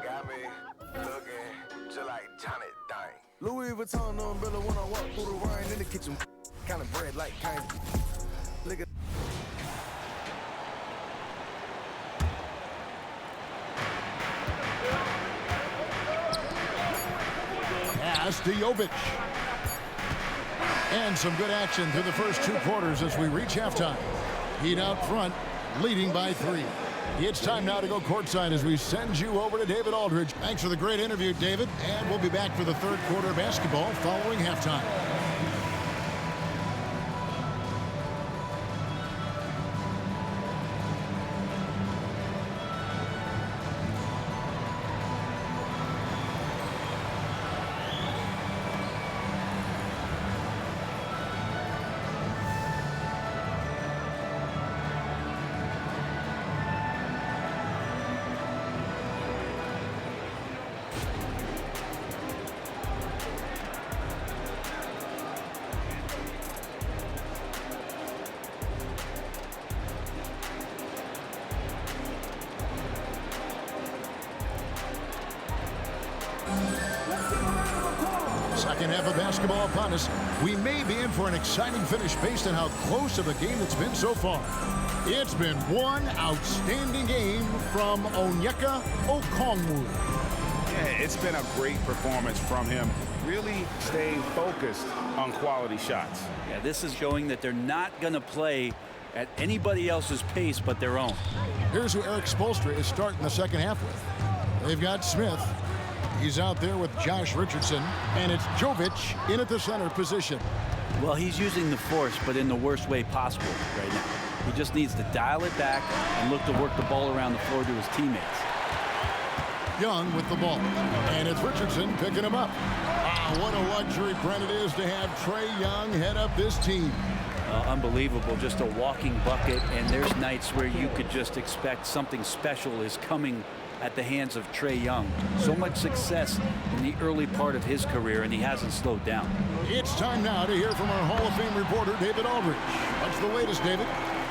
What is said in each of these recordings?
Got me looking just like Johnny Dang. Louis Vuitton umbrella when I walk through the rain in the kitchen. Kind of bread like kind. Look at. Pass to Jovic. And some good action through the first 2 quarters as we reach halftime. Heat out front, leading by 3. It's time now to go courtside as we send you over to David Aldridge. Thanks for the great interview, David. And we'll be back for the 3rd quarter of basketball following halftime. Second half of basketball upon us. We may be in for an exciting finish based on how close of a game it's been so far. It's been one outstanding game from Onyeka Okongwu. Yeah, it's been a great performance from him. Really staying focused on quality shots. Yeah, this is showing that they're not going to play at anybody else's pace but their own. Here's who Eric Spoelstra is starting the second half with. They've got Smith. He's out there with Josh Richardson, and it's Jovic in at the center position. Well, he's using the force, but in the worst way possible right now. He just needs to dial it back and look to work the ball around the floor to his teammates. Young with the ball, and it's Richardson picking him up. What a luxury, Brent, it is to have Trae Young head up this team. Unbelievable, just a walking bucket, and there's nights where you could just expect something special is coming at the hands of Trae Young. So much success in the early part of his career, and he hasn't slowed down. It's time now to hear from our Hall of Fame reporter, David Aldridge. What's the latest, David?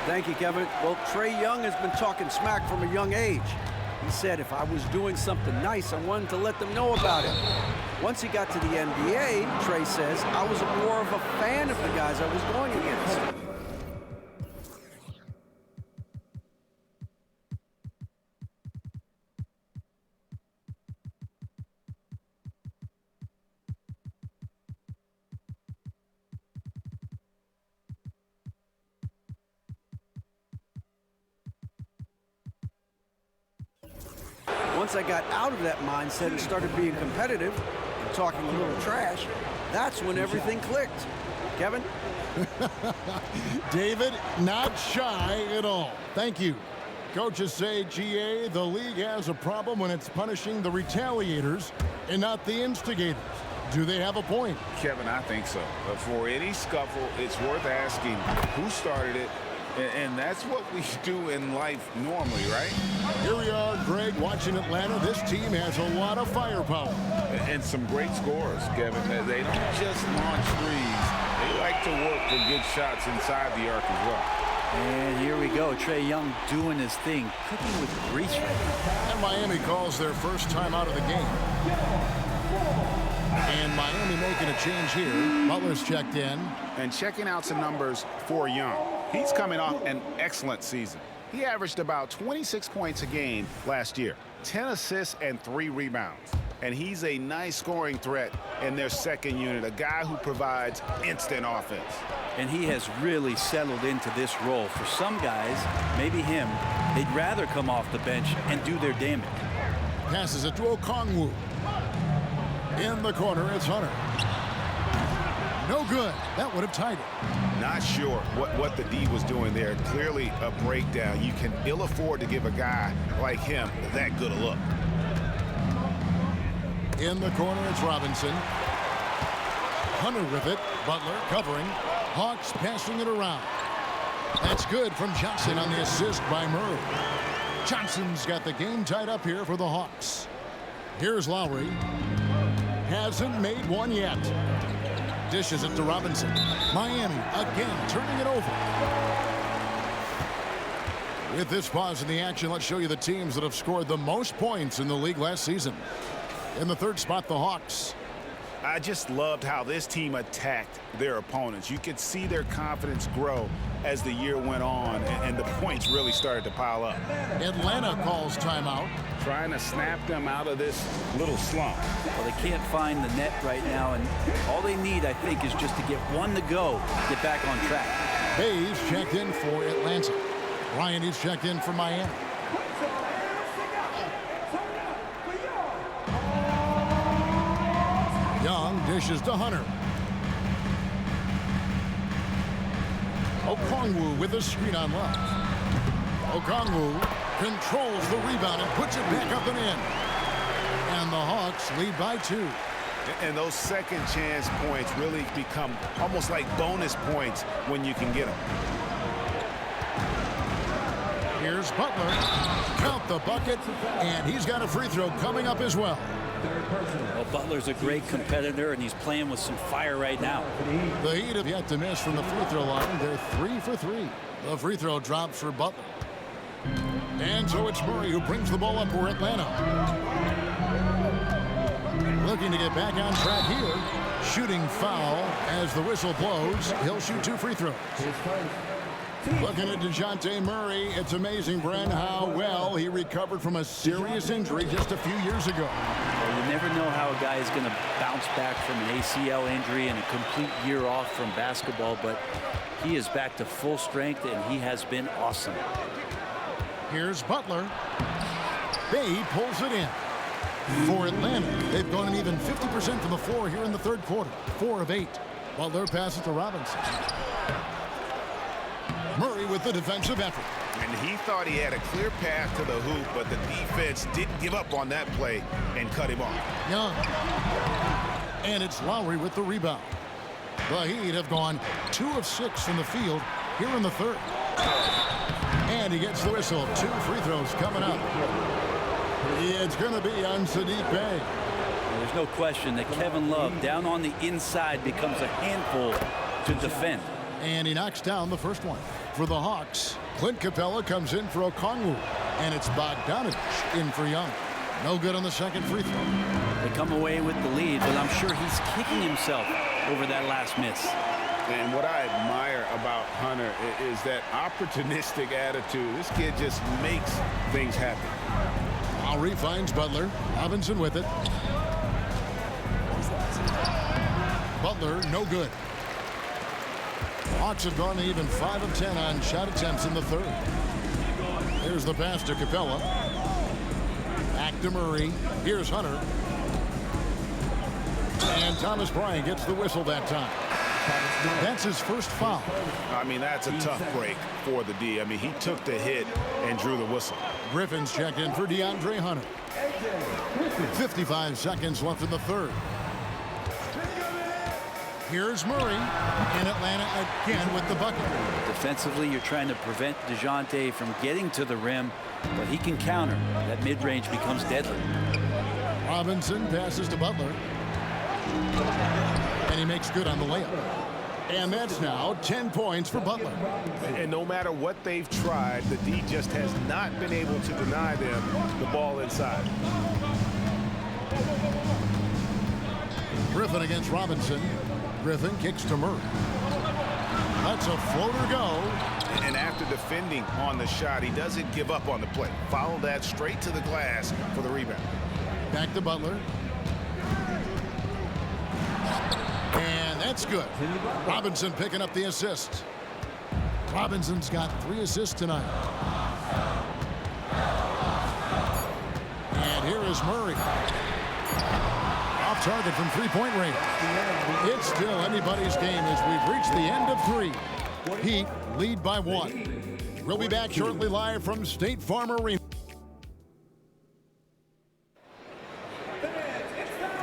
Thank you, Kevin. Well, Trae Young has been talking smack from a young age. He said if I was doing something nice, I wanted to let them know about it. Once he got to the NBA, Trae says, I was more of a fan of the guys I was going against. Once I got out of that mindset and started being competitive and talking a little trash, that's when everything clicked. Kevin? David, not shy at all. Thank you. Coaches say, GA, the league has a problem when it's punishing the retaliators and not the instigators. Do they have a point? Kevin, I think so. But for any scuffle, it's worth asking who started it. And that's what we do in life normally, right? Here we are, Greg, watching Atlanta. This team has a lot of firepower. And some great scores, Kevin. They don't just launch threes. They like to work for good shots inside the arc as well. And here we go. Trae Young doing his thing, cooking with grease right now. And Miami calls their first time out of the game. And Miami making a change here. Butler's checked in. And checking out some numbers for Young. He's coming off an excellent season. He averaged about 26 points a game last year, 10 assists and 3 rebounds. And he's a nice scoring threat in their second unit, a guy who provides instant offense. And he has really settled into this role. For some guys, maybe him, they'd rather come off the bench and do their damage. Passes it to Okongwu. In the corner, it's Hunter. No good. That would have tied it. Not sure what the D was doing there. Clearly a breakdown. You can ill afford to give a guy like him that good a look. In the corner, it's Robinson. Hunter with it. Butler covering. Hawks passing it around. That's good from Johnson on the assist by Murray. Johnson's got the game tied up here for the Hawks. Here's Lowry. Hasn't made one yet. Dishes it to Robinson. Miami again turning it over. With this pause in the action, let's show you the teams that have scored the most points in the league last season. In the third spot, the Hawks. I just loved how this team attacked their opponents. You could see their confidence grow as the year went on, and the points really started to pile up. Atlanta calls timeout. Trying to snap them out of this little slump. Well, they can't find the net right now, and all they need, I think, is just to get one to go, get back on track. Hayes checked in for Atlanta. Ryan is checked in for Miami. Young dishes to Hunter. Okongwu with a screen on left. Okongwu controls the rebound and puts it back up and in. And the Hawks lead by 2. And those second chance points really become almost like bonus points when you can get them. Here's Butler. Count the bucket, and he's got a free throw coming up as well. Well, Butler's a great competitor, and he's playing with some fire right now. The Heat have yet to miss from the free throw line. They're 3 for 3. The free throw drops for Butler. And so it's Murray who brings the ball up for Atlanta. Looking to get back on track here. Shooting foul as the whistle blows. He'll shoot 2 free throws. Looking at DeJounte Murray, it's amazing, Bren, how well he recovered from a serious injury just a few years ago. Well, you never know how a guy is going to bounce back from an ACL injury and a complete year off from basketball, but he is back to full strength, and he has been awesome. Here's Butler. Bay pulls it in. For Atlanta, they've gone an even 50% from the floor here in the third quarter. 4 of 8. Butler passes to Robinson. Murray with the defensive effort. And he thought he had a clear path to the hoop, but the defense didn't give up on that play and cut him off. Young. And it's Lowry with the rebound. The Heat have gone 2 of 6 from the field here in the third. And he gets the whistle. 2 free throws coming up. It's going to be on Sadiq Bey. There's no question that Kevin Love down on the inside becomes a handful to defend. And he knocks down the first one. For the Hawks, Clint Capella comes in for Okongwu. And it's Bogdanovich in for Young. No good on the second free throw. They come away with the lead, but I'm sure he's kicking himself over that last miss. And what I admire about Hunter is that opportunistic attitude. This kid just makes things happen. Lowry finds Butler. Robinson with it. Butler, no good. Hawks have gone to even 5 of 10 on shot attempts in the third. Here's the pass to Capella. Back to Murray. Here's Hunter. And Thomas Bryant gets the whistle that time. That's his first foul. I mean, that's a tough break for the D. I mean, he took the hit and drew the whistle. Griffin's checked in for DeAndre Hunter. 55 seconds left in the third. Here's Murray, and Atlanta again with the bucket. Defensively, you're trying to prevent DeJounte from getting to the rim, but he can counter. That mid-range becomes deadly. Robinson passes to Butler. And he makes good on the layup. And that's now 10 points for Butler. And no matter what they've tried, the D just has not been able to deny them the ball inside. Griffin against Robinson. Griffin kicks to Murray. That's a floater go. And after defending on the shot, he doesn't give up on the play. Follow that straight to the glass for the rebound. Back to Butler. And that's good. Robinson picking up the assist. Robinson's got 3 assists tonight. And here is Murray. Off target from three-point range. It's still anybody's game as we've reached the end of 3. Heat lead by 1. We'll be back shortly live from State Farm Arena.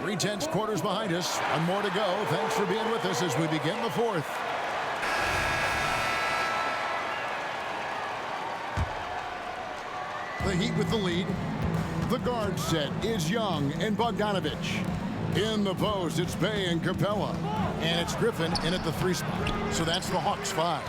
3/10 quarters behind us. 1 more to go. Thanks for being with us as we begin the 4th. The Heat with the lead. The guard set is Young and Bogdanovich. In the post, it's Bey and Capella. And it's Griffin in at the 3 spot. So that's the Hawks 5.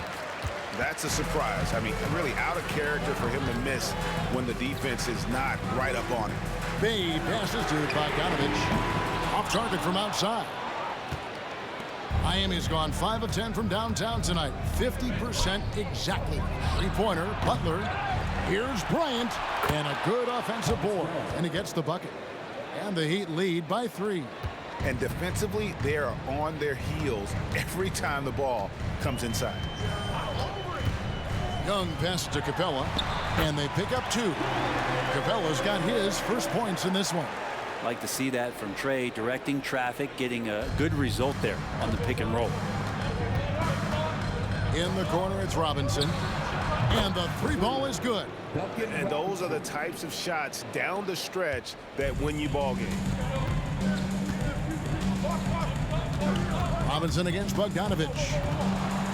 That's a surprise. I mean, really out of character for him to miss when the defense is not right up on him. Bay passes to Bogdanovich. Off target from outside. Miami's gone 5 of 10 from downtown tonight. 50% exactly. Three-pointer, Butler. Here's Bryant. And a good offensive board. And he gets the bucket. And the Heat lead by 3. And defensively, they are on their heels every time the ball comes inside. Young passes to Capella, and they pick up 2. Capella's got his first points in this one. Like to see that from Trey, directing traffic, getting a good result there on the pick and roll. In the corner, it's Robinson, and the 3-ball is good. And those are the types of shots down the stretch that win you ball games. Robinson against Bogdanovich.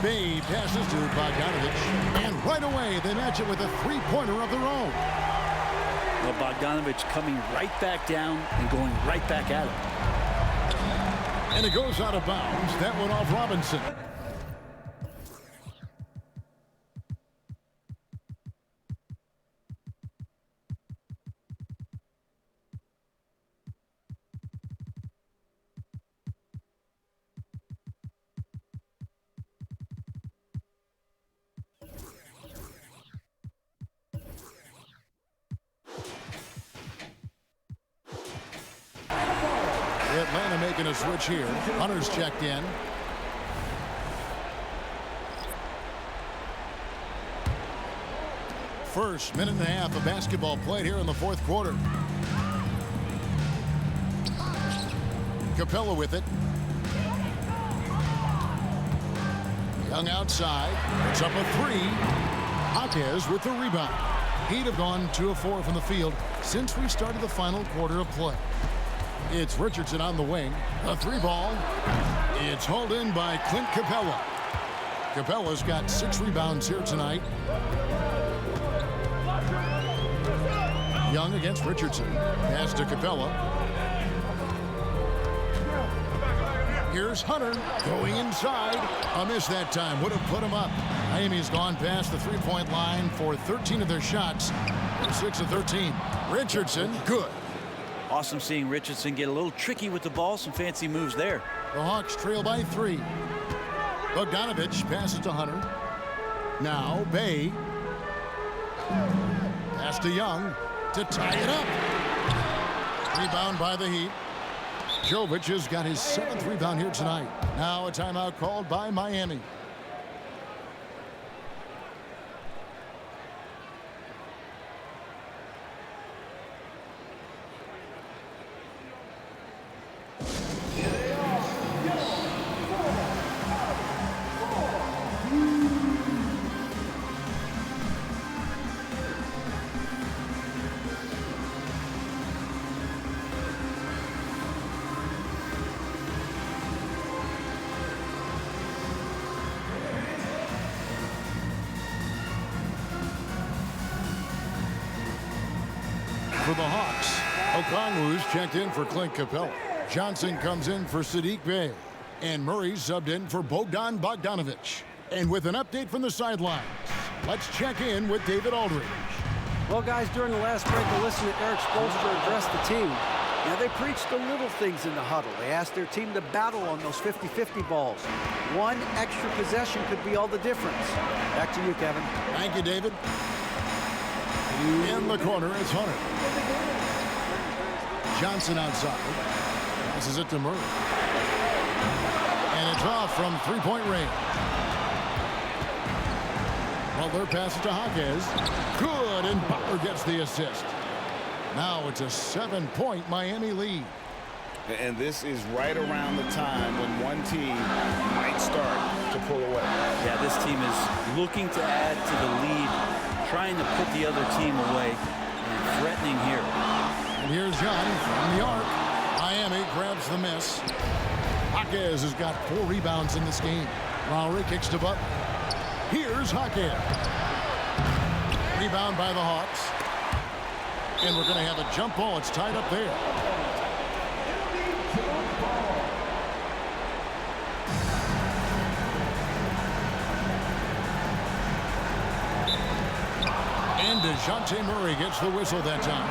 Bay passes to Bogdanovich, and right away they match it with a 3-pointer of their own. Well, Bogdanovich coming right back down and going right back at him. And it goes out of bounds. That one off Robinson. Atlanta making a switch here. Hunter's checked in. First minute and a half of basketball played here in the fourth quarter. Capella with it. Young outside. It's up a 3. Jaquez with the rebound. He'd have gone 2 of 4 from the field since we started the final quarter of play. It's Richardson on the wing. A 3-ball. It's hauled in by Clint Capella. Capella's got 6 rebounds here tonight. Young against Richardson. Pass to Capella. Here's Hunter going inside. A miss that time. Would have put him up. Miami's gone past the 3-point line for 13 of their shots. 6 of 13. Richardson, good. Awesome seeing Richardson get a little tricky with the ball. Some fancy moves there. The Hawks trail by 3. Bogdanovich passes to Hunter. Now Bay. Pass to Young to tie it up. Rebound by the Heat. Jovic has got his 7th rebound here tonight. Now a timeout called by Miami. For the Hawks, Okongwu's checked in for Clint Capella. Johnson comes in for Sadiq Bey. And Murray subbed in for Bogdan Bogdanovich. And with an update from the sidelines, let's check in with David Aldridge. Well, guys, during the last break, I listened to Eric Spoelstra address the team. Now, they preached the little things in the huddle. They asked their team to battle on those 50-50 balls. One extra possession could be all the difference. Back to you, Kevin. Thank you, David. In the corner, it's Hunter. Johnson outside. Passes it to Murray. And it's off from 3-point range. Butler passes to Jaquez. Good, and Butler gets the assist. Now it's a 7-point Miami lead. And this is right around the time when one team might start to pull away. Yeah, this team is looking to add to the lead, trying to put the other team away, and threatening here. And here's Young from the arc. Miami grabs the miss. Jaquez has got 4 rebounds in this game. Lowry kicks to Butler. Here's Jaquez. Rebound by the Hawks. And we're going to have a jump ball. It's tied up there. Dejounte Murray gets the whistle that time.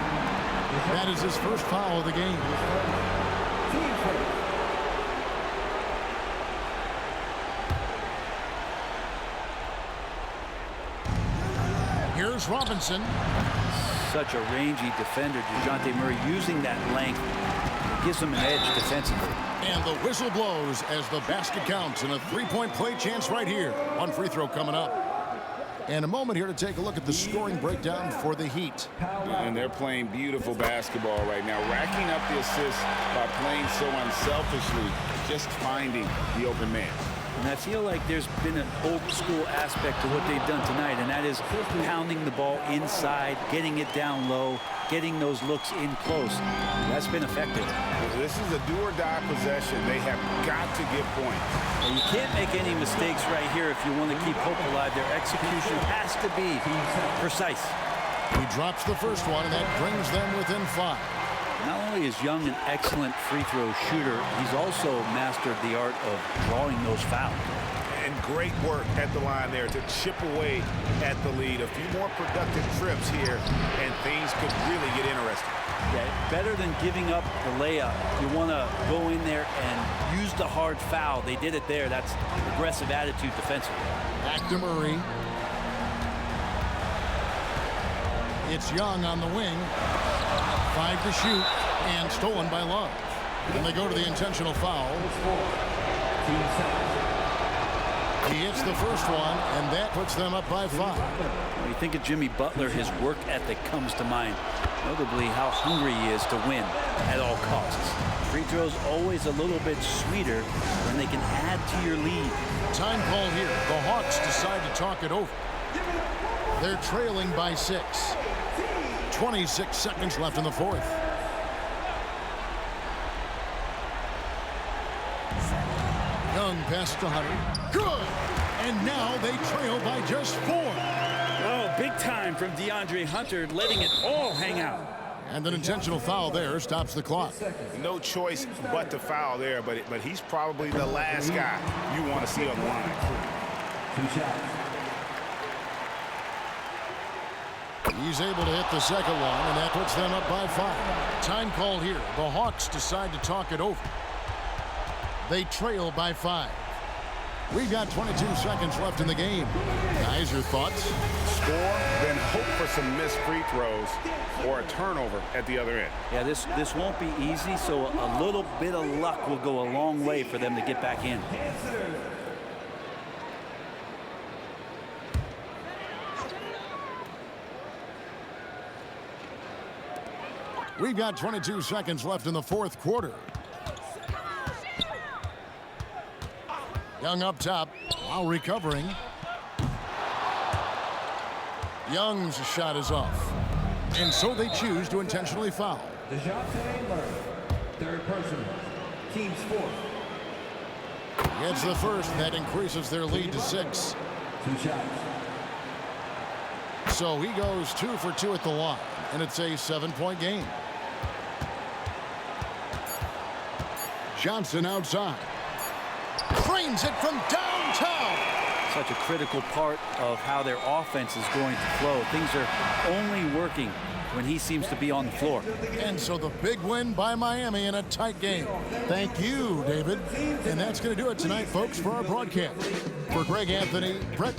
That is his first foul of the game. Here's Robinson. Such a rangy defender, Dejounte Murray, using that length. It gives him an edge defensively. And the whistle blows as the basket counts, and a three-point play chance right here. One free throw coming up. And a moment here to take a look at the scoring breakdown for the Heat. And they're playing beautiful basketball right now, racking up the assists by playing so unselfishly, just finding the open man. And I feel like there's been an old school aspect to what they've done tonight, and that is pounding the ball inside, getting it down low, getting those looks in close. That's been effective. This is a do-or-die possession. They have got to get points. And you can't make any mistakes right here if you want to keep hope alive. Their execution has to be precise. He drops the first one, and that brings them within 5. Not only is Young an excellent free throw shooter, he's also mastered the art of drawing those fouls. And great work at the line there to chip away at the lead. A few more productive trips here, and things could really get interesting. Yeah, better than giving up the layup. You want to go in there and use the hard foul. They did it there. That's aggressive attitude defensively. Back to Murray. It's Young on the wing. 5 to shoot, and stolen by Love. And they go to the intentional foul. He hits the first one, and that puts them up by 5. When you think of Jimmy Butler, his work ethic comes to mind. Notably, how hungry he is to win at all costs. Free throws always a little bit sweeter when they can add to your lead. Time call here. The Hawks decide to talk it over. They're trailing by 6. 26 seconds left in the fourth. Young passes to Hunter. Good! And now they trail by just 4. Oh, big time from DeAndre Hunter, letting it all hang out. And an intentional foul there stops the clock. No choice but to foul there, but he's probably the last guy you want to see on the line. 2 shots. He's able to hit the second one, and that puts them up by 5. Time call here. The Hawks decide to talk it over. They trail by 5. We've got 22 seconds left in the game. Guys, your thoughts? Score, then hope for some missed free throws or a turnover at the other end. Yeah, this won't be easy, so a little bit of luck will go a long way for them to get back in. We've got 22 seconds left in the fourth quarter. Young up top while recovering. Young's shot is off. And so they choose to intentionally foul. Dejounte Murray, third personal, team's 4th. Gets the first, and that increases their lead to 6. 2 shots. So he goes 2 for 2 at the line, and it's a 7-point game. Johnson outside. Frames it from downtown. Such a critical part of how their offense is going to flow. Things are only working when he seems to be on the floor. And so the big win by Miami in a tight game. Thank you, David. And that's going to do it tonight, folks, for our broadcast. For Greg Anthony, Brett.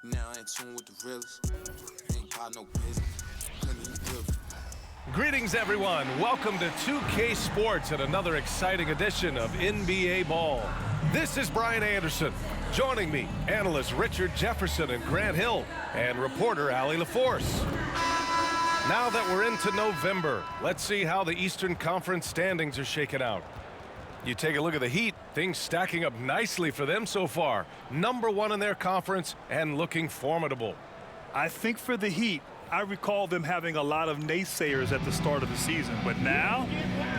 Now I ain't tune with the realest. Ain't got no business. Couldn't even feel it. Greetings, everyone. Welcome to 2K Sports and another exciting edition of NBA Ball. This is Brian Anderson. Joining me, analysts Richard Jefferson and Grant Hill, and reporter Allie LaForce. Now that we're into November, let's see how the Eastern Conference standings are shaking out. You take a look at the Heat, things stacking up nicely for them so far. #1 in their conference and looking formidable. I think for the Heat, I recall them having a lot of naysayers at the start of the season, but now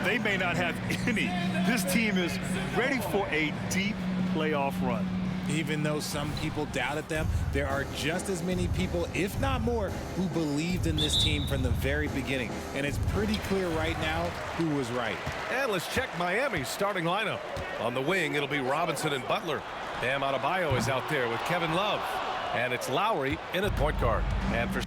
they may not have any. This team is ready for a deep playoff run. Even though some people doubted them, there are just as many people, if not more, who believed in this team from the very beginning. And it's pretty clear right now who was right. And let's check Miami's starting lineup. On the wing, it'll be Robinson and Butler. Bam Adebayo is out there with Kevin Love. And it's Lowry in at point guard. And for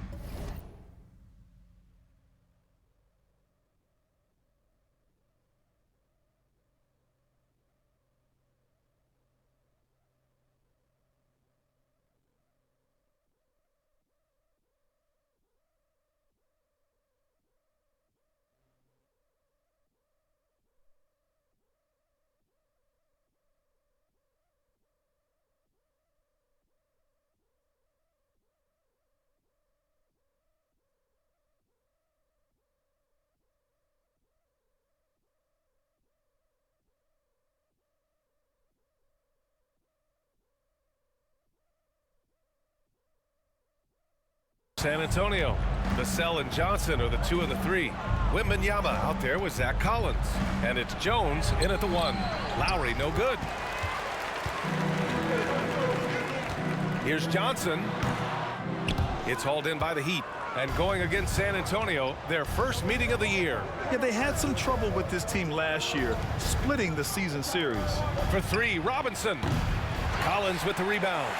San Antonio, Vassell and Johnson are the 2 and the 3. Wembanyama out there with Zach Collins. And it's Jones in at the 1. Lowry no good. Here's Johnson. It's hauled in by the Heat. And going against San Antonio, their first meeting of the year. Yeah, they had some trouble with this team last year, splitting the season series. For 3, Robinson. Collins with the rebound.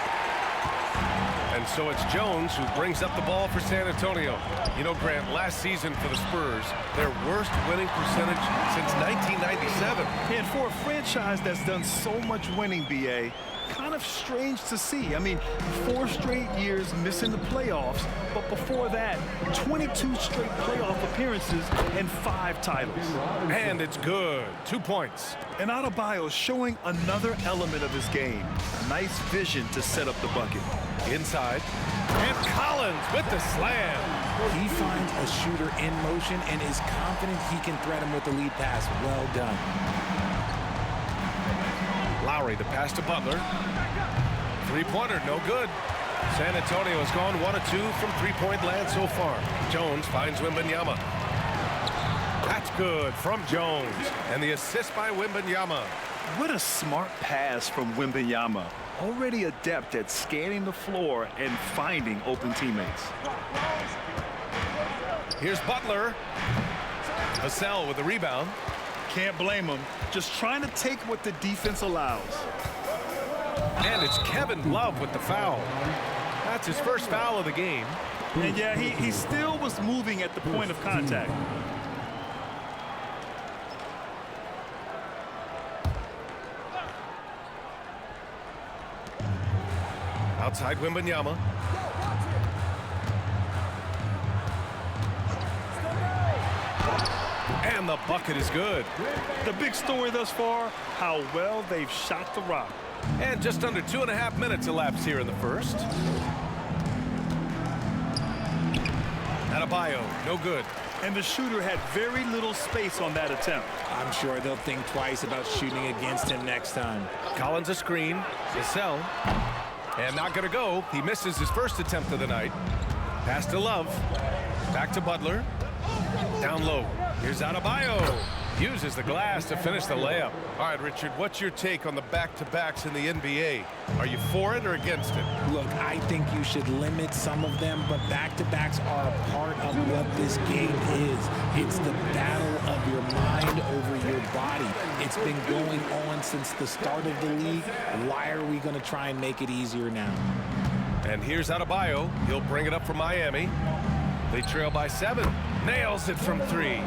And so it's Jones who brings up the ball for San Antonio. You know, Grant, last season for the Spurs, their worst winning percentage since 1997. And for a franchise that's done so much winning, BA, kind of strange to see. I mean, 4 straight years missing the playoffs, but before that, 22 straight playoff appearances and 5 titles. And it's good. 2 points. And Adebayo showing another element of his game. Nice vision to set up the bucket. Inside. And Collins with the slam. He finds a shooter in motion and is confident he can threat him with the lead pass. Well done. Lowry, the pass to Butler. 3-pointer, no good. San Antonio has gone 1 of 2 from 3-point land so far. Jones finds Wembanyama. That's good from Jones. And the assist by Wembanyama. What a smart pass from Wembanyama. Already adept at scanning the floor and finding open teammates. Here's Butler. Vassell with the rebound. Can't blame him. Just trying to take what the defense allows. And it's Kevin Love with the foul. That's his first foul of the game. And yeah, he still was moving at the point of contact. Outside Wembanyama. And the bucket is good. The big story thus far, how well they've shot the rock. And just under 2.5 minutes elapsed here in the first. Adebayo, no good. And the shooter had very little space on that attempt. I'm sure they'll think twice about shooting against him next time. Collins a screen. Vassell. And not going to go. He misses his first attempt of the night. Pass to Love. Back to Butler. Down low. Here's Adebayo. Uses the glass to finish the layup. All right, Richard, what's your take on the back-to-backs in the NBA? Are you for it or against it? Look, I think you should limit some of them, but back-to-backs are a part of what this game is. It's the battle of your mind over your body. It's been going on since the start of the league. Why are we going to try and make it easier now? And here's Adebayo. He'll bring it up for Miami. They trail by 7. Nails it from 3.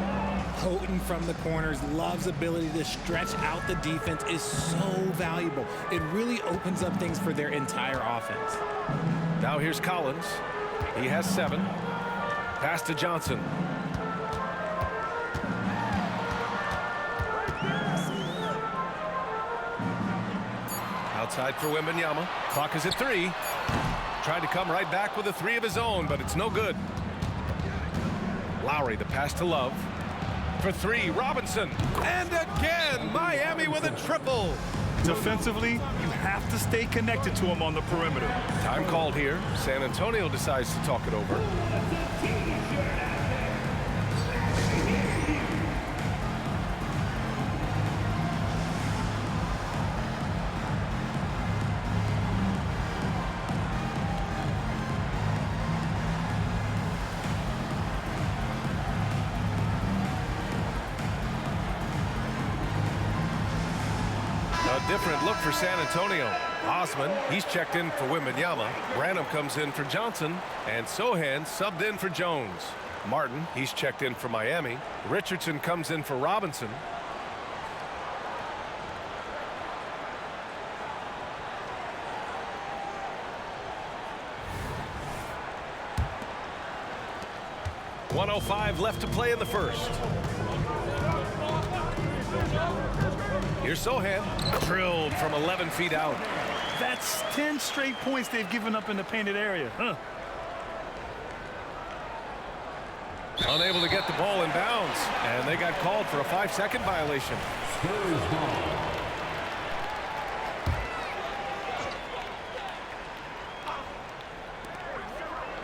Potent from the corners. Love's ability to stretch out the defense is so valuable. It really opens up things for their entire offense. Now here's Collins. He has 7. Pass to Johnson. Outside for Wembanyama. Clock is at 3. Tried to come right back with a 3 of his own, but it's no good. Lowry, the pass to Love. For 3, Robinson. And again, Miami with a triple. Defensively, you have to stay connected to him on the perimeter. Time called here. San Antonio decides to talk it over. A different look for San Antonio. Osman, he's checked in for Wembanyama. Branham comes in for Johnson. And Sohan subbed in for Jones. Martin, he's checked in for Miami. Richardson comes in for Robinson. .105 left to play in the first. Here's Sohan, drilled from 11 feet out. That's 10 straight points they've given up in the painted area. Unable to get the ball in bounds, and they got called for a 5-second violation.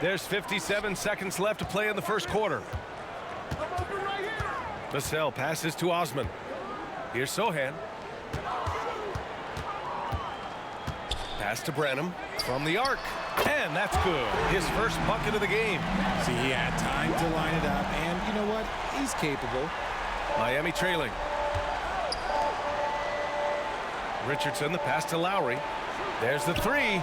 There's 57 seconds left to play in the first quarter. Vassell passes to Osman. Here's Sohan. Pass to Branham from the arc. And that's good. His first bucket of the game. See, he had time to line it up, and you know what? He's capable. Miami trailing. Richardson, the pass to Lowry. There's the 3.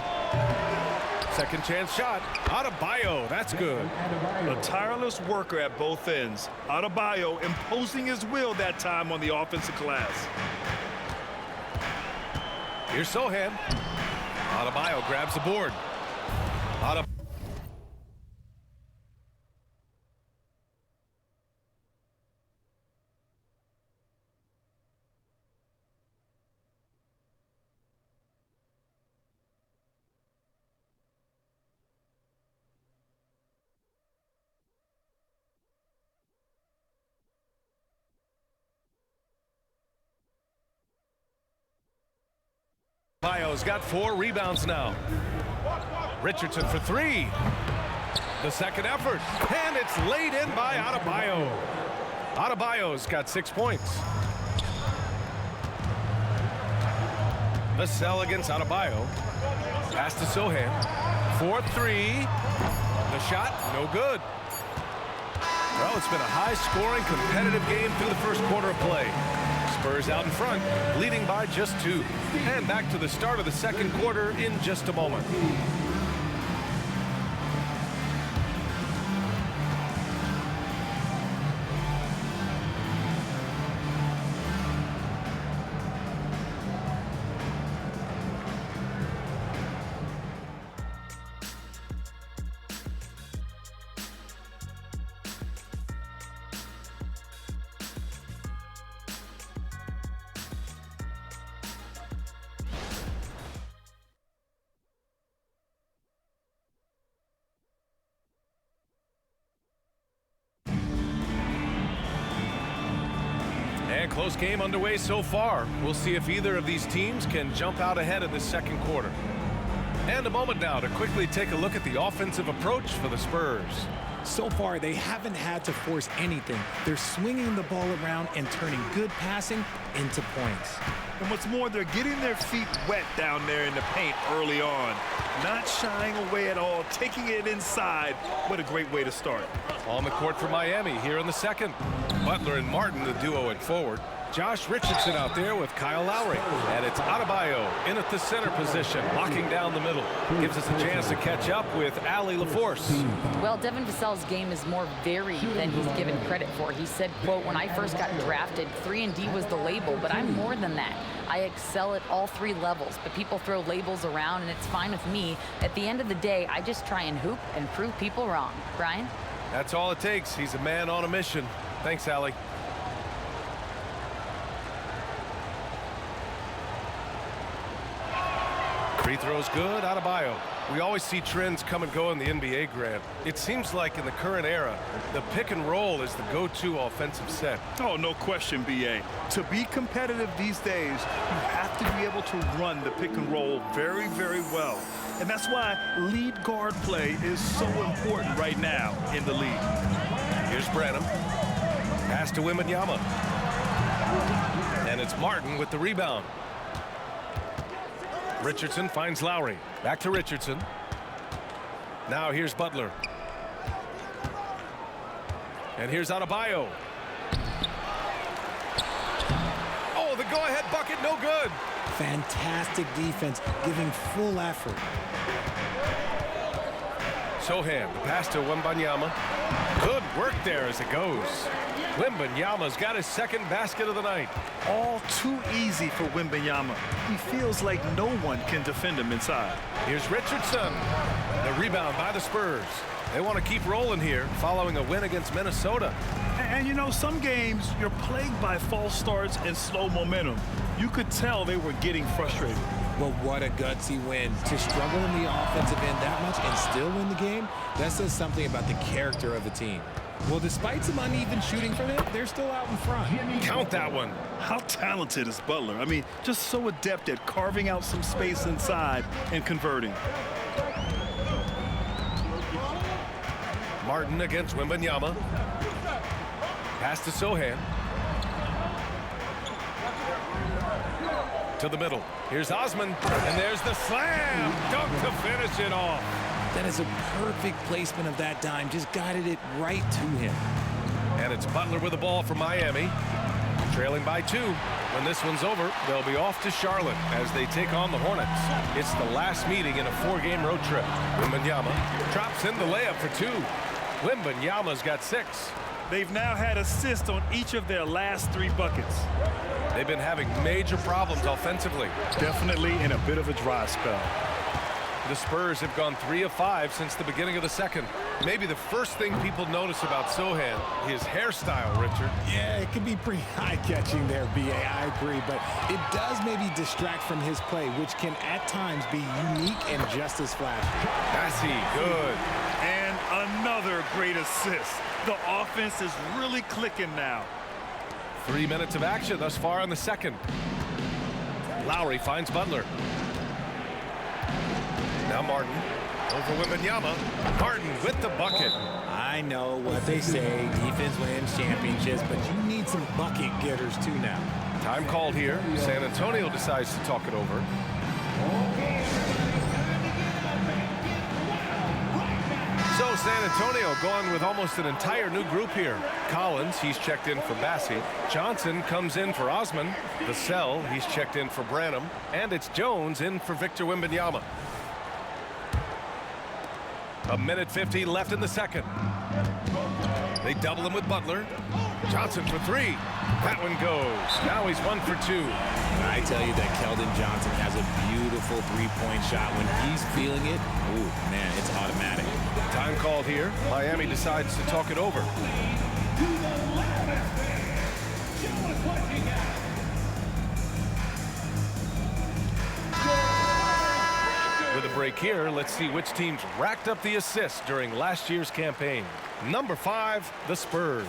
Second chance shot. Adebayo, that's good. A tireless worker at both ends. Adebayo imposing his will that time on the offensive glass. Here's Sohan. Adebayo grabs the board. Adebayo's got 4 rebounds now. Richardson for 3. The second effort, and it's laid in by Adebayo. Adebayo's got 6 points. Vassell against Adebayo. Pass to Sohan. 4-3. The shot, no good. Well, it's been a high-scoring, competitive game through the first quarter of play. Spurs out in front, leading by just 2. And back to the start of the second quarter in just a moment. And close game underway so far. We'll see if either of these teams can jump out ahead in the second quarter. And a moment now to quickly take a look at the offensive approach for the Spurs. So far, they haven't had to force anything. They're swinging the ball around and turning good passing into points. And what's more, they're getting their feet wet down there in the paint early on. Not shying away at all, taking it inside. What a great way to start. On the court for Miami here in the second. Butler and Martin, the duo at forward. Josh Richardson out there with Kyle Lowry. And it's Adebayo in at the center position, locking down the middle. Gives us a chance to catch up with Allie LaForce. Well, Devin Vassell's game is more varied than he's given credit for. He said, quote, when I first got drafted, 3-and-D was the label, but I'm more than that. I excel at all 3 levels, but people throw labels around, and it's fine with me. At the end of the day, I just try and hoop and prove people wrong. Brian? That's all it takes. He's a man on a mission. Thanks, Allie. Free throw's good. Adebayo. We always see trends come and go in the NBA, Grant. It seems like in the current era, the pick and roll is the go-to offensive set. Oh, no question, B.A. To be competitive these days, you have to be able to run the pick and roll very, very well. And that's why lead guard play is so important right now in the league. Here's Branham. Pass to Wembanyama. And it's Martin with the rebound. Richardson finds Lowry. Back to Richardson. Now here's Butler. And here's Adebayo. Oh, the go-ahead bucket, no good. Fantastic defense, giving full effort. Sohan, the pass to Wembanyama. Good work there as it goes. Wembanyama's got his second basket of the night. All too easy for Wembanyama. He feels like no one can defend him inside. Here's Richardson. The rebound by the Spurs. They want to keep rolling here following a win against Minnesota. And you know, some games you're plagued by false starts and slow momentum. You could tell they were getting frustrated. Well, what a gutsy win. To struggle in the offensive end that much and still win the game, that says something about the character of the team. Well, despite some uneven shooting from them, they're still out in front. Count that one. How talented is Butler? I mean, just so adept at carving out some space inside and converting. Martin against Wembanyama. Pass to Sohan. To the middle. Here's Osman. And there's the slam. Dunk to finish it off. That is a perfect placement of that dime. Just guided it right to him. And it's Butler with the ball for Miami. Trailing by 2. When this one's over, they'll be off to Charlotte as they take on the Hornets. It's the last meeting in a 4-game road trip. Wembanyama drops in the layup for 2. Wembanyama's got 6. They've now had assists on each of their last 3 buckets. They've been having major problems offensively. Definitely in a bit of a dry spell. The Spurs have gone 3 of 5 since the beginning of the second. Maybe the first thing people notice about Sohan, his hairstyle, Richard. Yeah, it can be pretty eye-catching there, B.A. I agree, but it does maybe distract from his play, which can at times be unique and just as flashy. Passy, good. And another great assist. The offense is really clicking now. 3 minutes of action thus far in the second. Lowry finds Butler. Now Martin over Wembanyama. Martin with the bucket. I know what they say, defense wins championships, but you need some bucket getters too now. Time called here. San Antonio decides to talk it over. So San Antonio going with almost an entire new group here. Collins, he's checked in for Bassi. Johnson comes in for Osman. Vassell, he's checked in for Branham. And it's Jones in for Victor Wembanyama. 1:50 left in the second. They double him with Butler. Johnson for 3. That one goes. Now he's 1 for 2. I tell you that Keldon Johnson has a beautiful three-point shot. When he's feeling it, ooh, man, it's automatic. Time called here. Miami decides to talk it over. With a break here, let's see which teams racked up the assists during last year's campaign. Number 5, the Spurs.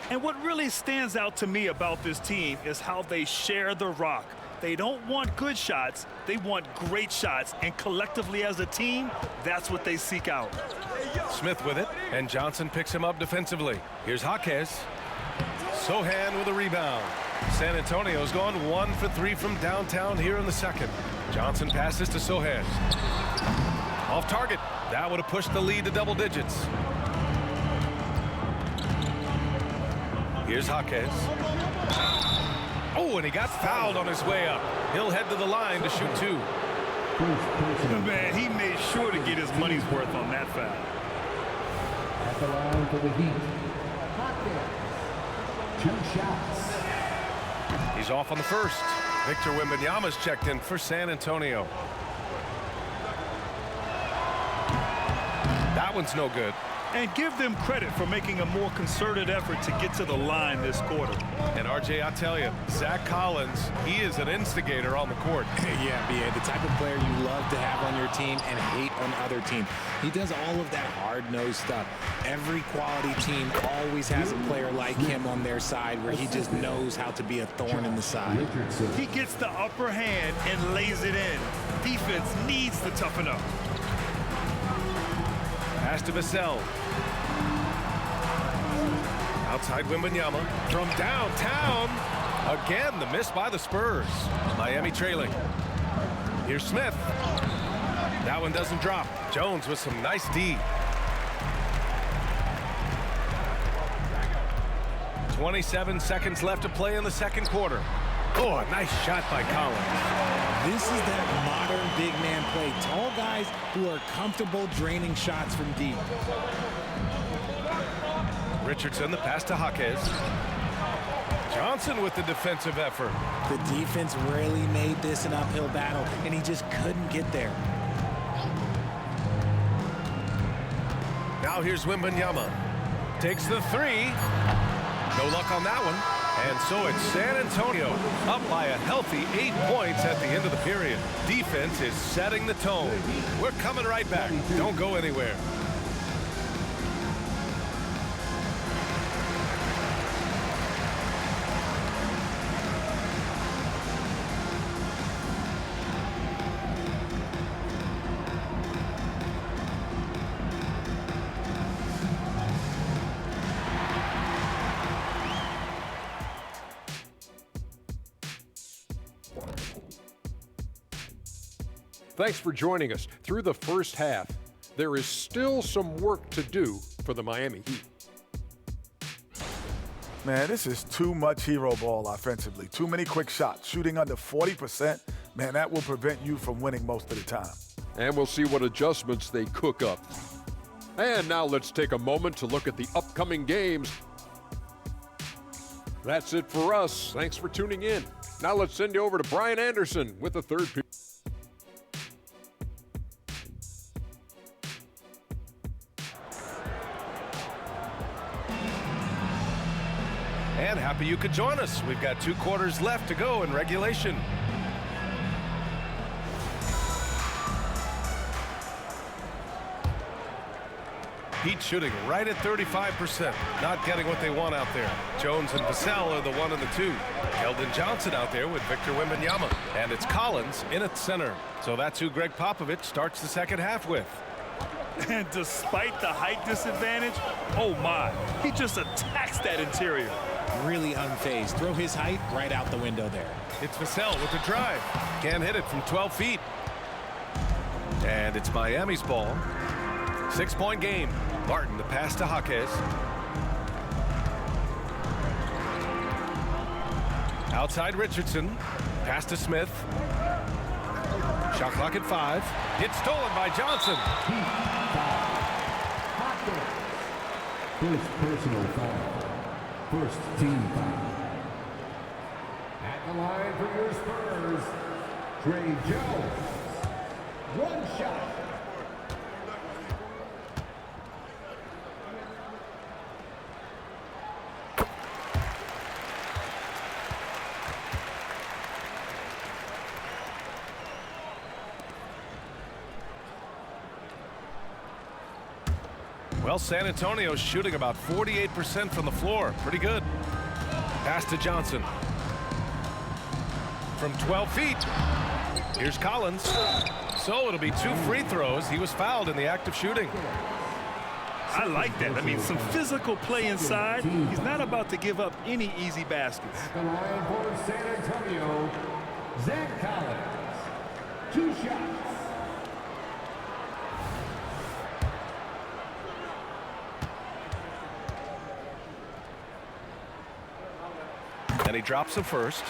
And what really stands out to me about this team is how they share the rock. They don't want good shots, they want great shots, and collectively as a team, that's what they seek out. Smith with it, and Johnson picks him up defensively. Here's Jaquez. Sohan with a rebound. San Antonio's gone 1 for 3 from downtown here in the second. Johnson passes to Sohan. Off target. That would have pushed the lead to double digits. Here's Jaquez. Oh, and he got fouled on his way up. He'll head to the line to shoot 2. Man, he made sure to get his money's worth on that foul. At the line for the Heat, Hawkins. 2 shots. He's off on the first. Victor Wembanyama's checked in for San Antonio. That one's no good. And give them credit for making a more concerted effort to get to the line this quarter. And RJ, I'll tell you, Zach Collins, he is an instigator on the court. Yeah, B.A., the type of player you love to have on your team and hate on other teams. He does all of that hard-nosed stuff. Every quality team always has a player like him on their side where he just knows how to be a thorn in the side. He gets the upper hand and lays it in. Defense needs to toughen up. Pass to Vassell. Outside Wembanyama from downtown. Again, the miss by the Spurs. Miami trailing. Here's Smith. That one doesn't drop. Jones with some nice D. 27 seconds left to play in the second quarter. Oh, a nice shot by Collins. This is that modern big man play. Tall guys who are comfortable draining shots from deep. Richardson, the pass to Jaquez. Johnson with the defensive effort. The defense really made this an uphill battle, and he just couldn't get there. Now here's Wembanyama. Takes the 3. No luck on that one. And so it's San Antonio up by a healthy 8 points at the end of the period. Defense is setting the tone. We're coming right back. Don't go anywhere. Thanks for joining us. Through the first half, there is still some work to do for the Miami Heat. Man, this is too much hero ball offensively. Too many quick shots. Shooting under 40%, man, that will prevent you from winning most of the time. And we'll see what adjustments they cook up. And now let's take a moment to look at the upcoming games. That's it for us. Thanks for tuning in. Now let's send you over to Brian Anderson with the third period. And happy you could join us. We've got 2 quarters left to go in regulation. Heat shooting right at 35%. Not getting what they want out there. Jones and Vassell are the 1 and the 2. Keldon Johnson out there with Victor Wembanyama. And it's Collins in at center. So that's who Greg Popovich starts the second half with. And despite the height disadvantage, oh my, he just attacks that interior. Really unfazed. Throw his height right out the window there. It's Vassell with the drive. Can't hit it from 12 feet. And it's Miami's ball. 6-point game. Martin, the pass to Jaquez. Outside Richardson. Pass to Smith. Shot clock at 5. It's stolen by Johnson. First personal foul. First team foul. At the line for your Spurs, Trey Jones. 1 shot. Well, San Antonio's shooting about 48% from the floor. Pretty good. Pass to Johnson. From 12 feet. Here's Collins. So it'll be 2 free throws. He was fouled in the act of shooting. I like that. I mean, some physical play inside. He's not about to give up any easy baskets. At the line for San Antonio, Zach Collins. 2 shots. And he drops the first.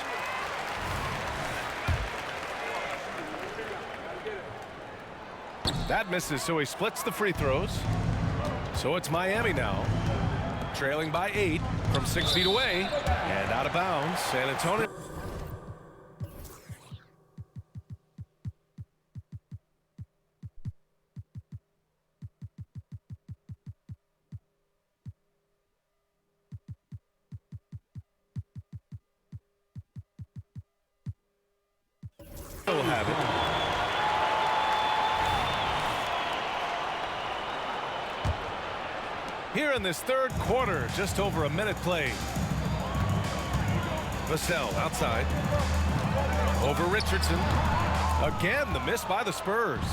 That misses, so he splits the free throws. So it's Miami now, trailing by 8 from 6 feet away and out of bounds. San Antonio. Will have it. Here in this third quarter, just over a minute played. Vassell outside. Over Richardson. Again, the miss by the Spurs.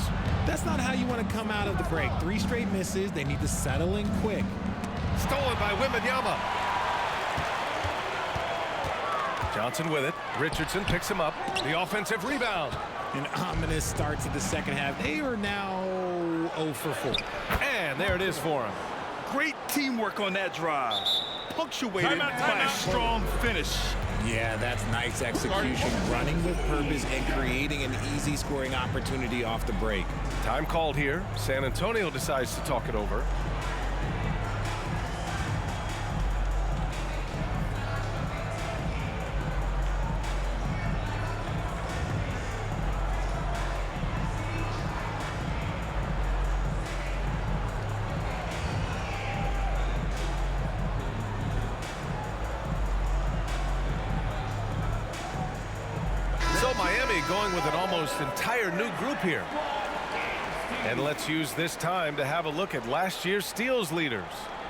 That's not how you want to come out of the break. 3 straight misses. They need to settle in quick. Stolen by Wembanyama. Johnson with it. Richardson picks him up. The offensive rebound. An ominous start to the second half. They are now 0 for 4. And there it is for him. Great teamwork on that drive. Punctuated by a strong finish. Yeah, that's nice execution. Running with purpose and creating an easy scoring opportunity off the break. Time called here. San Antonio decides to talk it over. So Miami going with an almost entire new group here. And let's use this time to have a look at last year's steals leaders.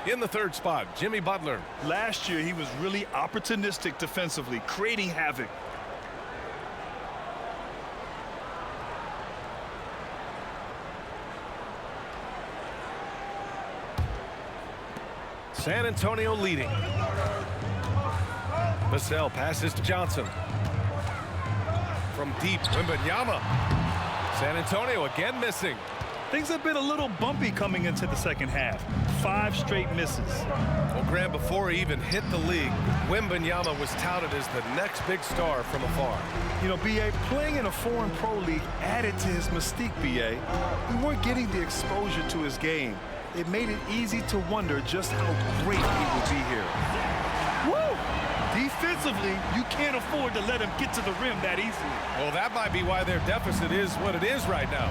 In the third spot, Jimmy Butler. Last year, he was really opportunistic defensively, creating havoc. San Antonio leading. Vassell passes to Johnson. From deep, Wembanyama. San Antonio again missing. Things have been a little bumpy coming into the second half. 5 straight misses. Well, Graham, before he even hit the league, Wembanyama was touted as the next big star from afar. You know, B.A., playing in a foreign pro league added to his mystique, B.A. We weren't getting the exposure to his game. It made it easy to wonder just how great he would be here. Woo! Defensively, you can't afford to let him get to the rim that easily. Well, that might be why their deficit is what it is right now.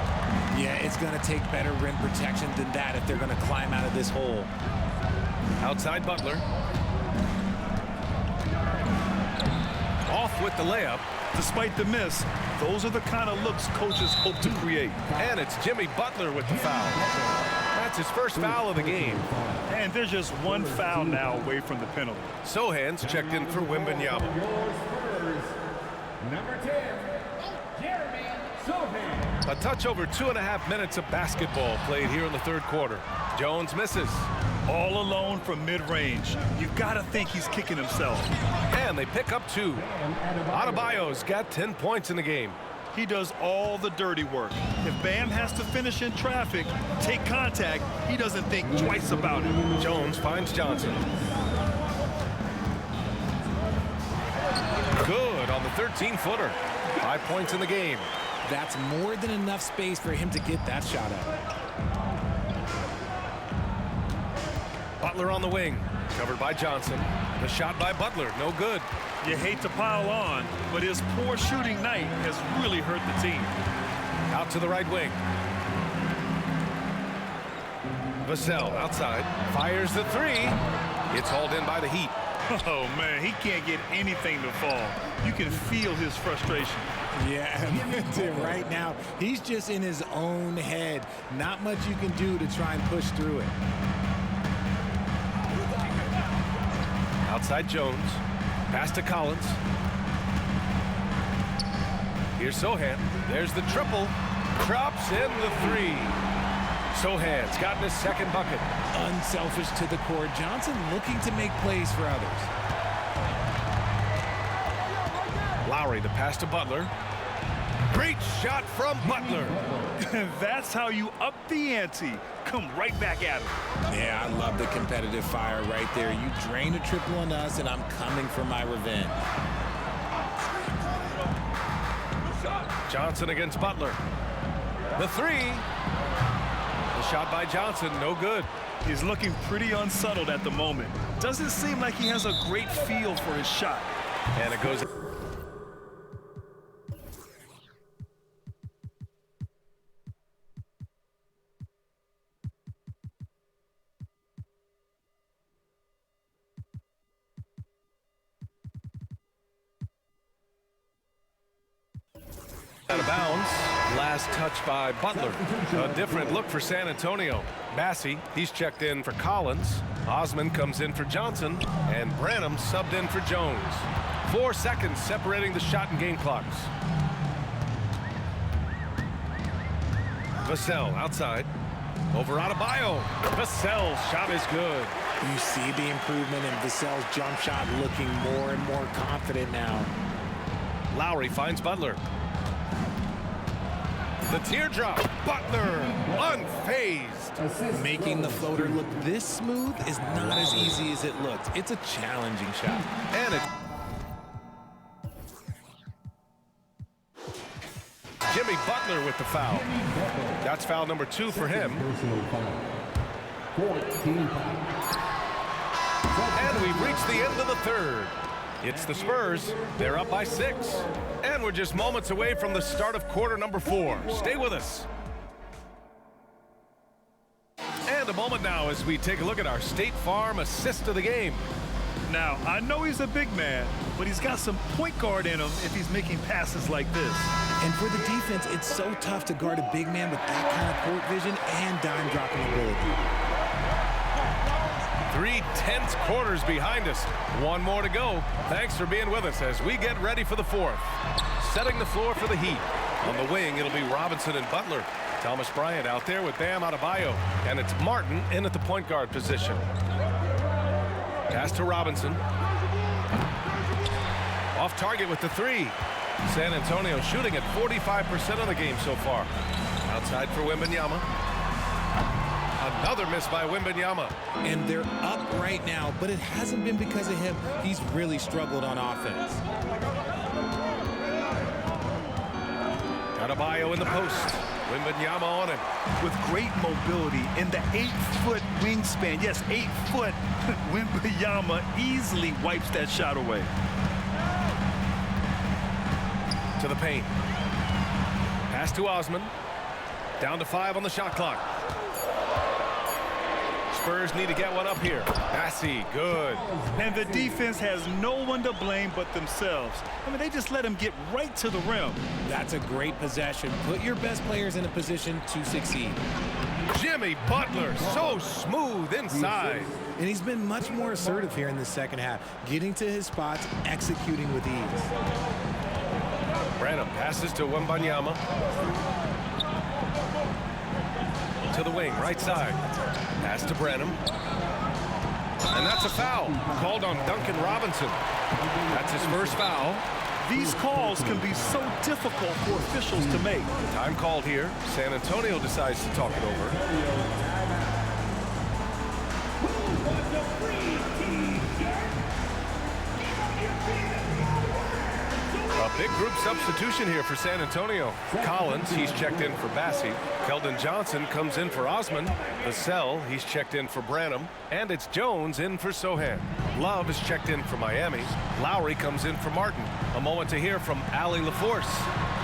Yeah, it's going to take better rim protection than that if they're going to climb out of this hole. Outside Butler. Off with the layup. Despite the miss, those are the kind of looks coaches hope to create. And it's Jimmy Butler with the foul. That's his first foul of the game. And there's just one foul now away from the penalty. Sohan's checked in for Wembanyama. Number 10, Jeremy Sohan. A touch over 2.5 minutes of basketball played here in the third quarter. Jones misses. All alone from mid-range. You've got to think he's kicking himself. And they pick up 2. Adebayo's got 10 points in the game. He does all the dirty work. If Bam has to finish in traffic, take contact, he doesn't think twice about it. Jones finds Johnson. Good on the 13-footer. 5 points in the game. That's more than enough space for him to get that shot up. Butler on the wing. Covered by Johnson. The shot by Butler, no good. You hate to pile on, but his poor shooting night has really hurt the team. Out to the right wing. Vassell outside. Fires the 3. It's hauled in by the Heat. Oh, man, he can't get anything to fall. You can feel his frustration. Yeah, right now, he's just in his own head. Not much you can do to try and push through it. Outside Jones. Pass to Collins. Here's Sohan. There's the triple. Drops in the 3. Sohan's gotten his second bucket. Unselfish to the core. Johnson looking to make plays for others. Lowry to pass to Butler. Great shot from Butler. That's how you up the ante. Come right back at him. Yeah, I love the competitive fire right there. You drain a triple on us, and I'm coming for my revenge. Johnson against Butler. The 3. shot by Johnson, no good. He's looking pretty unsettled at the moment. Doesn't seem like he has a great feel for his shot. And it goes. Out of bounds. Last touch by Butler. A different look for San Antonio. Bassey, he's checked in for Collins. Osman comes in for Johnson. And Branham subbed in for Jones. 4 seconds separating the shot and game clocks. Vassell outside. Over Adebayo. Vassell's shot is good. You see the improvement in Vassell's jump shot, looking more and more confident now. Lowry finds Butler. The teardrop. Butler unfazed. Making the floater look this smooth is not as easy as it looked. It's a challenging shot. And it. Jimmy Butler with the foul. That's foul number 2 for him. And we've reached the end of the third. It's the Spurs. They're up by 6. And we're just moments away from the start of quarter number 4. Stay with us. And a moment now as we take a look at our State Farm assist of the game. Now, I know he's a big man, but he's got some point guard in him if he's making passes like this. And for the defense, it's so tough to guard a big man with that kind of court vision and dime dropping ability. 3 tense quarters behind us. 1 more to go. Thanks for being with us as we get ready for the 4th. Setting the floor for the Heat. On the wing, it'll be Robinson and Butler. Thomas Bryant out there with Bam Adebayo. And it's Martin in at the point guard position. Pass to Robinson. Off target with the 3. San Antonio shooting at 45% of the game so far. Outside for Wembanyama. Another miss by Wembanyama. And they're up right now, but it hasn't been because of him. He's really struggled on offense. Adebayo in the post. Wembanyama on him. With great mobility in the 8-foot wingspan. Yes, 8 foot. Wembanyama easily wipes that shot away. To the paint. Pass to Osman. Down to 5 on the shot clock. Spurs need to get one up here. Bassey, good. And the defense has no one to blame but themselves. I mean, they just let him get right to the rim. That's a great possession. Put your best players in a position to succeed. Jimmy Butler, so smooth inside. And he's been much more assertive here in the second half, getting to his spots, executing with ease. Branham passes to Wembanyama. To the wing, right side. Pass to Branham. And that's a foul called on Duncan Robinson. That's his first foul. These calls can be so difficult for officials to make. Time called here. San Antonio decides to talk it over. A big group substitution here for San Antonio. Collins, he's checked in for Bassey. Keldon Johnson comes in for Osman. Vassell, he's checked in for Branham. And it's Jones in for Sohan. Love is checked in for Miami. Lowry comes in for Martin. A moment to hear from Allie LaForce.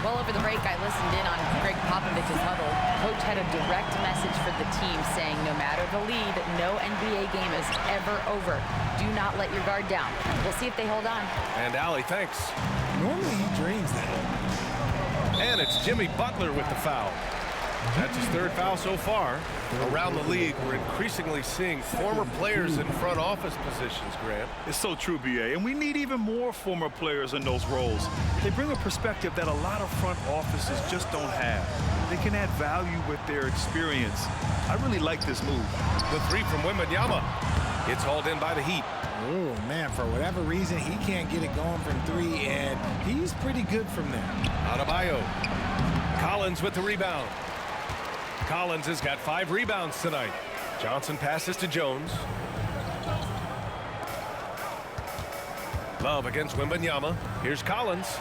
Well, over the break, I listened in on Greg Popovich's huddle. Coach had a direct message for the team saying no matter the lead, no NBA game is ever over. Do not let your guard down. We'll see if they hold on. And Allie, thanks. Normally he dreams that. And it's Jimmy Butler with the foul. That's his 3rd foul so far. Around the league, we're increasingly seeing former players in front office positions, Grant. It's so true, B.A., and we need even more former players in those roles. They bring a perspective that a lot of front offices just don't have. They can add value with their experience. I really like this move. The 3 from Wembanyama. It's hauled in by the Heat. Oh, man, for whatever reason, he can't get it going from 3, and he's pretty good from there. Adebayo. Collins with the rebound. Collins has got 5 rebounds tonight. Johnson passes to Jones. Love against Wembanyama. Here's Collins.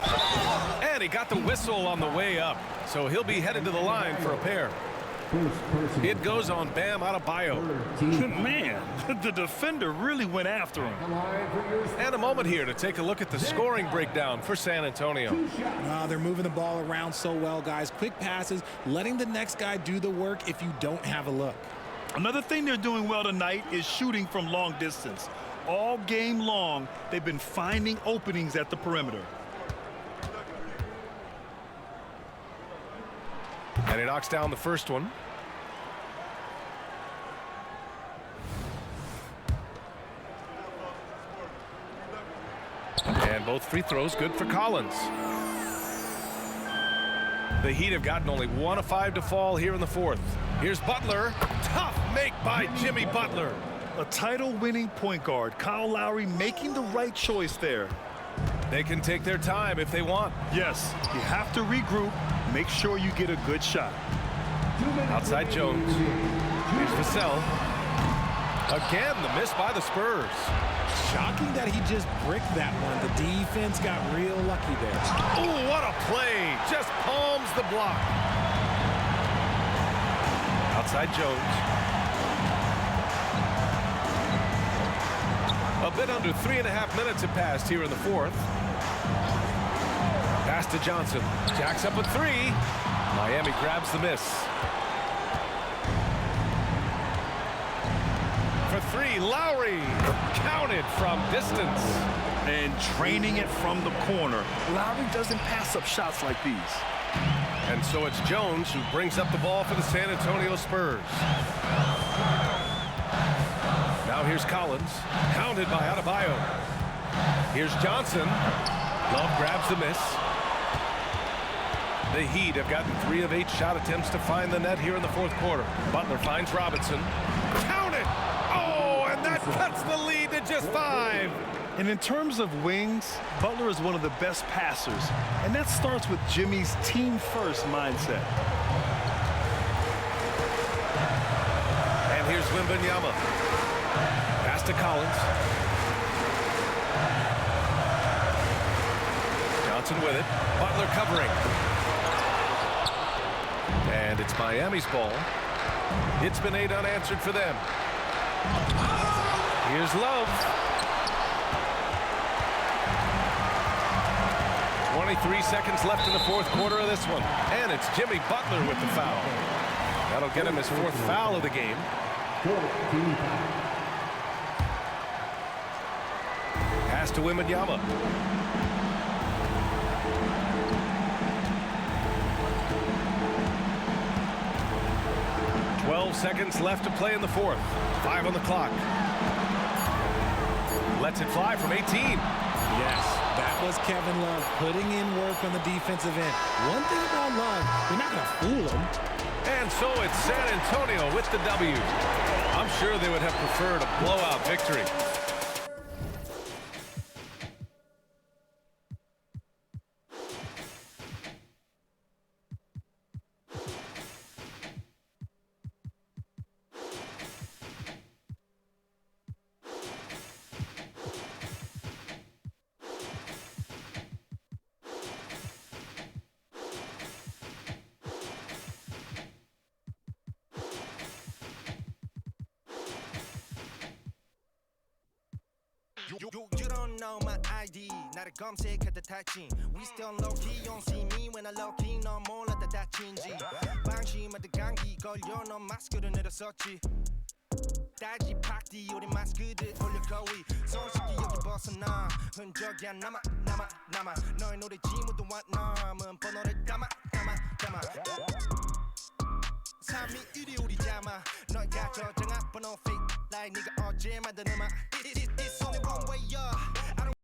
And he got the whistle on the way up. So he'll be headed to the line for a pair. It goes on Bam Adebayo. Man, the defender really went after him. And a moment here to take a look at the scoring breakdown for San Antonio. They're moving the ball around so well, guys. Quick passes, letting the next guy do the work if you don't have a look. Another thing they're doing well tonight is shooting from long distance. All game long, they've been finding openings at the perimeter. And he knocks down the first one. And both free throws good for Collins. The Heat have gotten only 1 of 5 to fall here in the fourth. Here's Butler. Tough make by Jimmy Butler. A title-winning point guard, Kyle Lowry, making the right choice there. They can take their time if they want. Yes, you have to regroup. Make sure you get a good shot. Outside Jones. Here's Vassell. Again, the miss by the Spurs. Shocking that he just bricked that one. The defense got real lucky there. Oh, what a play. Just palms the block. Outside Jones. A bit under 3.5 minutes have passed here in the fourth. Pass to Johnson. Jacks up a three. Miami grabs the miss. For three, Lowry. Counted from distance. And draining it from the corner. Lowry doesn't pass up shots like these. And so it's Jones who brings up the ball for the San Antonio Spurs. Now here's Collins, hounded by Adebayo. Here's Johnson. Love grabs the miss. The Heat have gotten 3 of 8 shot attempts to find the net here in the fourth quarter. Butler finds Robinson. Count it! Oh, and that cuts the lead to just 5. And in terms of wings, Butler is one of the best passers. And that starts with Jimmy's team-first mindset. And here's Wembanyama. Pass to Collins. Johnson with it. Butler covering. And it's Miami's ball. It's been 8 unanswered for them. Here's Love. 23 seconds left in the fourth quarter of this one. And it's Jimmy Butler with the foul. That'll get him his 4th foul of the game. Pass to Wembanyama. Seconds left to play in the fourth. 5 on the clock. Lets it fly from 18. Yes, that was Kevin Love putting in work on the defensive end. One thing about Love, you're not going to fool him. And so it's San Antonio with the W. I'm sure they would have preferred a blowout victory. You don't know my ID. 나를 검색할 듯 하지. We still low key. You don't see me when I low key. 너 몰랐다 다친지. 방심하듯 감기 걸려. 너 마스크를 내렸었지. 따지 팍디 우리 마스크들 올려 거위. 손쉽게 여기 벗어나. 흔적이 안 남아. 너의 노래 지문도 안 남은 번호를 담아. 삶이 이리 우리 잠아. 너가 저장한 번호 fake like 네가 어제 만든 음악. It's only one way up.